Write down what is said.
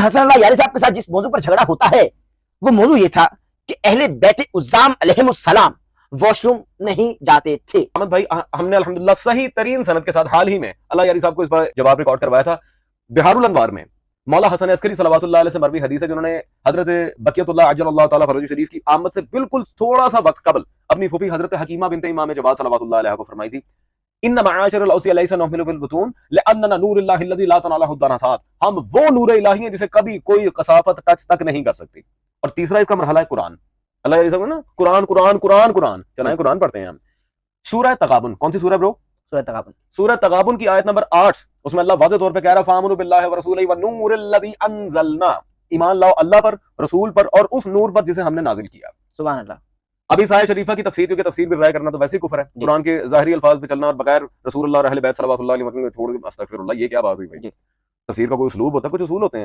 हसन अल्लाह यारी साहब के साथ जिस मौजू पर झगड़ा होता है वो मौजू ये था कि अहले बैत उज़्ज़ाम अलैहिमुस्सलाम वॉशरूम नहीं जाते थे। अहमद भाई, हमने अल्हम्दुलिल्लाह सही तरीन सनद के साथ हाल ही में अल्लाह यारी साहब को इस पर जवाब रिकॉर्ड करवाया था। बिहारुल अनवार में मौला हसन अस्करी सल्लल्लाहु अलैहि वसल्लम से मरवी हदीस है, जिन्होंने हजरत बकियतुल्लाह अज्जलल्लाहु ताला फरजहु शरीफ की आमद से बिल्कुल थोड़ा सा वक्त कबल अपनी फूफी हजरत हकीमा बिनते इमाम जवाद सल्लल्लाहु अलैहि को फरमाई थी, इन्ना मआशरल औसिया लैसा नहमिलु बिल बुतून लिअन्ना नूरुल्लाहि अल्लज़ी ला तनालहु दनासात, हम वो नूर इलाही हैं जिसे कभी कोई कसाफत टच तक नहीं कर सकती। और तीसरा इसका मरहला है कुरान। अल्लाह ये सब ना कुरान कुरान कुरान कुरान चलाएं, कुरान पढ़ते हैं हम। सूरह तगाबुन, कौन सी सूरह ब्रो? सूरह तगाबुन। सूरह तगाबुन की आयत नंबर 8, उसमें अल्लाह वाज़ेह तौर पे कह रहा है फामनु बिल्लाहि व रसूलिही व नूरिल्लज़ी अंज़लना, ईमान लाओ अल्लाह पर, रसूल पर और उस नूर पर जिसे हमने नाजिल किया। सुभान अल्लाह। अब इस आयत शरीफा की तफसीर, क्योंकि तफसीर भी राय करना तो वैसे ही कुफर है, कुरान के ज़ाहिरी अल्फाज पे चलना और बगैर रसूलुल्लाह और अहले बैत सल्लल्लाहु अलैहि वसल्लम छोड़, अस्तगफिरुल्लाह, ये क्या बात हुई भाई? तफसीर का कोई उसलूब होता है, कुछ उसूल होते हैं।